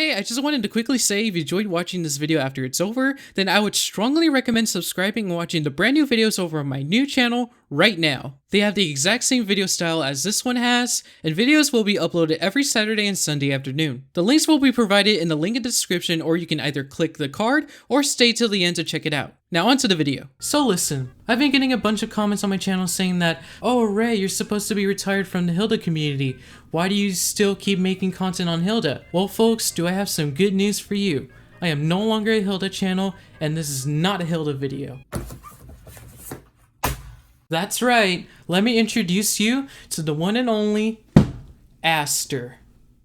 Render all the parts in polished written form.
Hey, I just wanted to quickly say if you enjoyed watching this video after it's over, then I would strongly recommend subscribing and watching the brand new videos over on my new channel right now. They have the exact same video style as this one has, and videos will be uploaded every Saturday and Sunday afternoon. The links will be provided in the link in the description, or you can either click the card or stay till the end to check it out. Now onto the video. So listen, I've been getting a bunch of comments on my channel saying that, oh Ray, you're supposed to be retired from the Hilda community. Why do you still keep making content on Hilda? Well folks, do I have some good news for you. I am no longer a Hilda channel, and this is not a Hilda video. That's right, let me introduce you to the one and only Aster.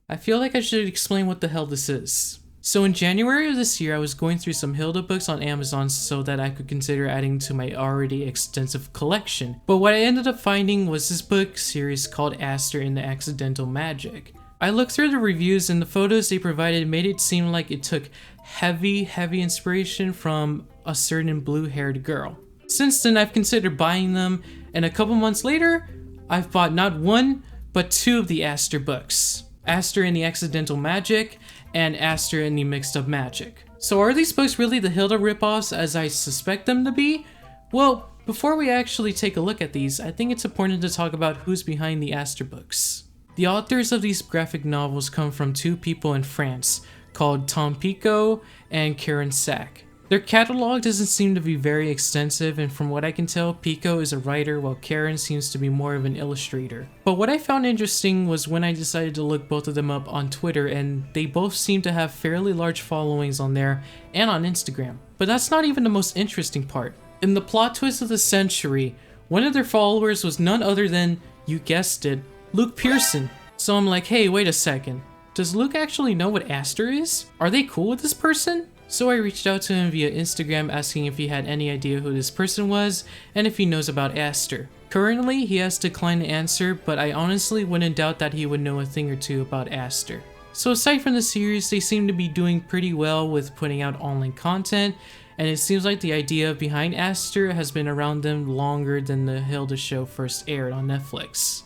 I feel like I should explain what the hell this is. So in January of this year, I was going through some Hilda books on Amazon so that I could consider adding to my already extensive collection. But what I ended up finding was this book series called Aster and the Accidental Magic. I looked through the reviews, and the photos they provided made it seem like it took heavy inspiration from a certain blue-haired girl. Since then, I've considered buying them, and a couple months later, I've bought not one, but two of the Aster books. Aster and the Accidental Magic, and Aster and the Mixed Up Magic. So are these books really the Hilda ripoffs as I suspect them to be? Well, before we actually take a look at these, I think it's important to talk about who's behind the Aster books. The authors of these graphic novels come from two people in France, called Tom Picot and Karen Sack. Their catalog doesn't seem to be very extensive, and from what I can tell, Picot is a writer while Karen seems to be more of an illustrator. But what I found interesting was when I decided to look both of them up on Twitter, and they both seem to have fairly large followings on there and on Instagram. But that's not even the most interesting part. In the plot twist of the century, one of their followers was none other than, you guessed it, Luke Pearson. So I'm like, hey, wait a second. Does Luke actually know what Aster is? Are they cool with this person? So I reached out to him via Instagram asking if he had any idea who this person was and if he knows about Aster. Currently, he has declined to answer, but I honestly wouldn't doubt that he would know a thing or two about Aster. So aside from the series, they seem to be doing pretty well with putting out online content, and it seems like the idea behind Aster has been around them longer than the Hilda show first aired on Netflix.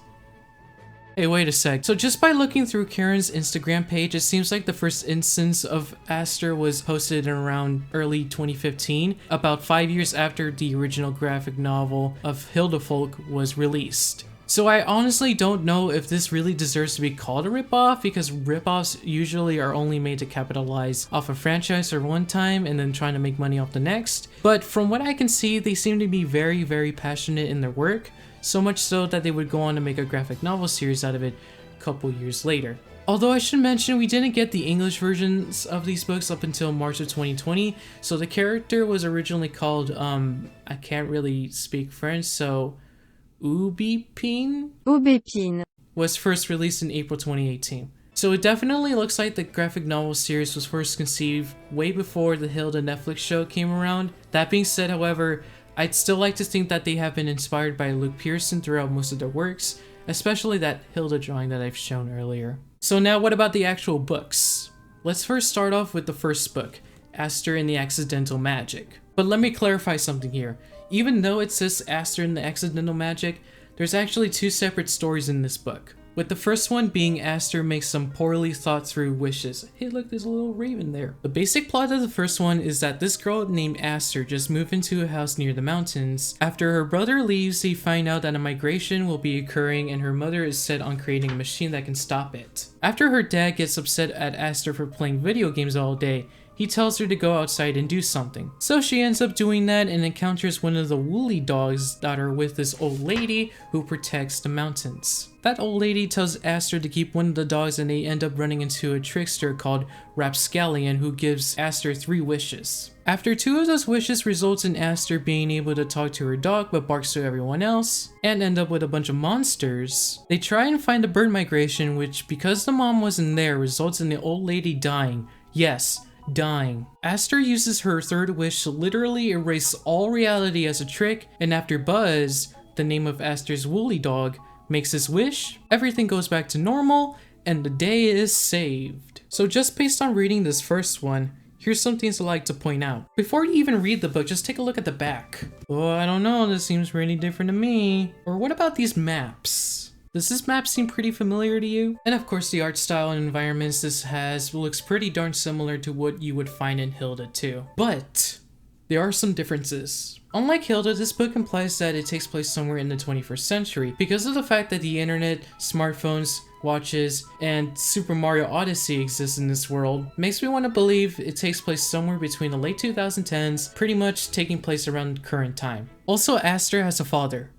Hey, wait a sec. So just by looking through Karen's Instagram page, it seems like the first instance of Aster was posted in around early 2015, about 5 years after the original graphic novel of Hilda Folk was released. So I honestly don't know if this really deserves to be called a ripoff, because ripoffs usually are only made to capitalize off a franchise for one time and then trying to make money off the next. But from what I can see, they seem to be very passionate in their work. So much so that they would go on to make a graphic novel series out of it a couple years later. Although I should mention we didn't get the English versions of these books up until March of 2020, so the character was originally called, I can't really speak French, so Aubépine was first released in April 2018. So it definitely looks like the graphic novel series was first conceived way before the Hilda Netflix show came around. That being said, however, I'd still like to think that they have been inspired by Luke Pearson throughout most of their works, especially that Hilda drawing that I've shown earlier. So now what about the actual books? Let's first start off with the first book, Aster and the Accidental Magic. But let me clarify something here. Even though it says Aster and the Accidental Magic, there's actually two separate stories in this book. With the first one being Aster makes some poorly thought through wishes. Hey look, there's a little raven there. The basic plot of the first one is that this girl named Aster just moved into a house near the mountains. After her brother leaves, they find out that a migration will be occurring and her mother is set on creating a machine that can stop it. After her dad gets upset at Aster for playing video games all day, he tells her to go outside and do something. So she ends up doing that and encounters one of the woolly dogs that are with this old lady who protects the mountains. That old lady tells Aster to keep one of the dogs, and they end up running into a trickster called Rapscallion who gives Aster 3 wishes. After 2 of those wishes results in Aster being able to talk to her dog but barks to everyone else, and end up with a bunch of monsters, they try and find the bird migration, which because the mom wasn't there results in the old lady dying. Yes, dying. Aster uses her 3rd wish to literally erase all reality as a trick, and after Buzz, the name of Aster's woolly dog, makes his wish, everything goes back to normal, and the day is saved. So just based on reading this first one, here's some things I'd like to point out. Before you even read the book, just take a look at the back. Oh, I don't know, this seems really different to me. Or what about these maps? Does this map seem pretty familiar to you? And of course the art style and environments this has looks pretty darn similar to what you would find in Hilda too. But there are some differences. Unlike Hilda, this book implies that it takes place somewhere in the 21st century because of the fact that the internet, smartphones, watches, and Super Mario Odyssey exist in this world. Makes me want to believe it takes place somewhere between the late 2010s, pretty much taking place around current time. Also, Aster has a father.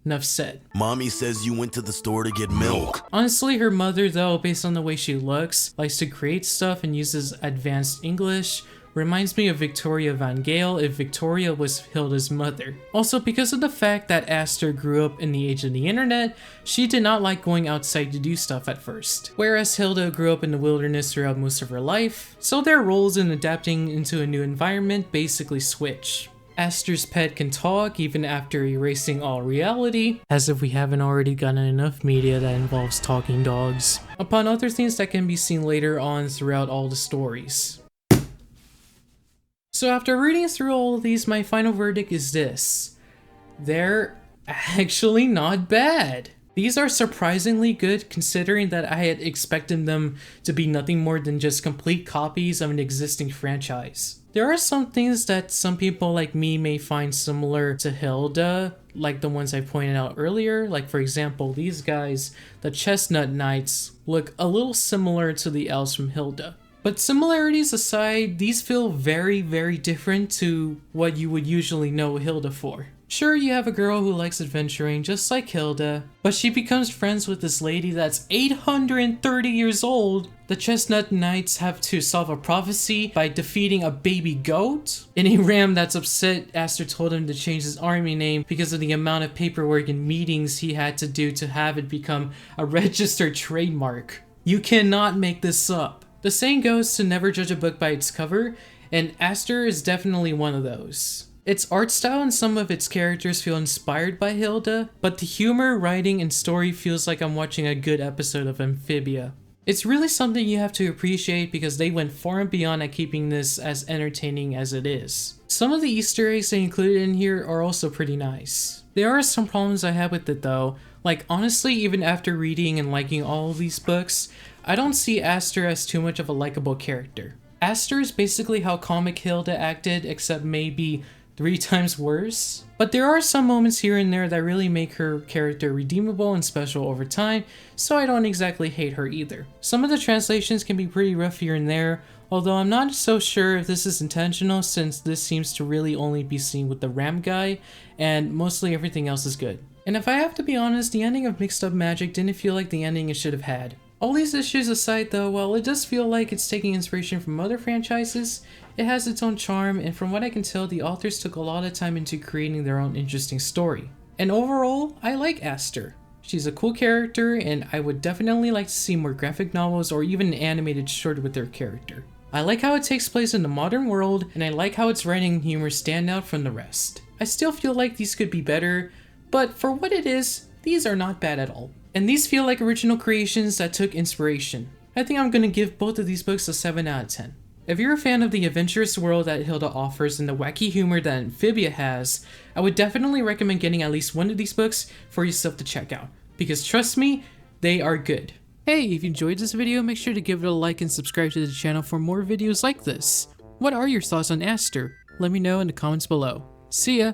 Enough said. Mommy says you went to the store to get milk. Honestly, her mother though, based on the way she looks, likes to create stuff and uses advanced English, reminds me of Victoria Van Gale if Victoria was Hilda's mother. Also, because of the fact that Aster grew up in the age of the internet, she did not like going outside to do stuff at first. Whereas Hilda grew up in the wilderness throughout most of her life, so their roles in adapting into a new environment basically switch. Aster's pet can talk even after erasing all reality, as if we haven't already gotten enough media that involves talking dogs, upon other things that can be seen later on throughout all the stories. So after reading through all of these, my final verdict is this. They're actually not bad. These are surprisingly good considering that I had expected them to be nothing more than just complete copies of an existing franchise. There are some things that some people like me may find similar to Hilda, like the ones I pointed out earlier. Like for example, these guys, the Chestnut Knights, look a little similar to the elves from Hilda. But similarities aside, these feel very, very different to what you would usually know Hilda for. Sure, you have a girl who likes adventuring just like Hilda, but she becomes friends with this lady that's 830 years old. The Chestnut Knights have to solve a prophecy by defeating a baby goat. In a ram that's upset, Aster told him to change his army name because of the amount of paperwork and meetings he had to do to have it become a registered trademark. You cannot make this up. The saying goes to never judge a book by its cover, and Aster is definitely one of those. Its art style and some of its characters feel inspired by Hilda, but the humor, writing, and story feels like I'm watching a good episode of Amphibia. It's really something you have to appreciate because they went far and beyond at keeping this as entertaining as it is. Some of the Easter eggs they included in here are also pretty nice. There are some problems I have with it though, like honestly even after reading and liking all of these books, I don't see Aster as too much of a likable character. Aster is basically how comic Hilda acted, except maybe 3 times worse. But there are some moments here and there that really make her character redeemable and special over time, so I don't exactly hate her either. Some of the translations can be pretty rough here and there, although I'm not so sure if this is intentional since this seems to really only be seen with the ram guy, and mostly everything else is good. And if I have to be honest, the ending of Mixed Up Magic didn't feel like the ending it should have had. All these issues aside though, while it does feel like it's taking inspiration from other franchises, it has its own charm, and from what I can tell, the authors took a lot of time into creating their own interesting story. And overall, I like Aster. She's a cool character, and I would definitely like to see more graphic novels or even an animated short with their character. I like how it takes place in the modern world, and I like how its writing and humor stand out from the rest. I still feel like these could be better, but for what it is, these are not bad at all. And these feel like original creations that took inspiration. I think I'm gonna give both of these books a 7 out of 10. If you're a fan of the adventurous world that Hilda offers and the wacky humor that Amphibia has, I would definitely recommend getting at least one of these books for yourself to check out, because trust me, they are good. Hey, if you enjoyed this video, make sure to give it a like and subscribe to the channel for more videos like this. What are your thoughts on Aster? Let me know in the comments below. See ya!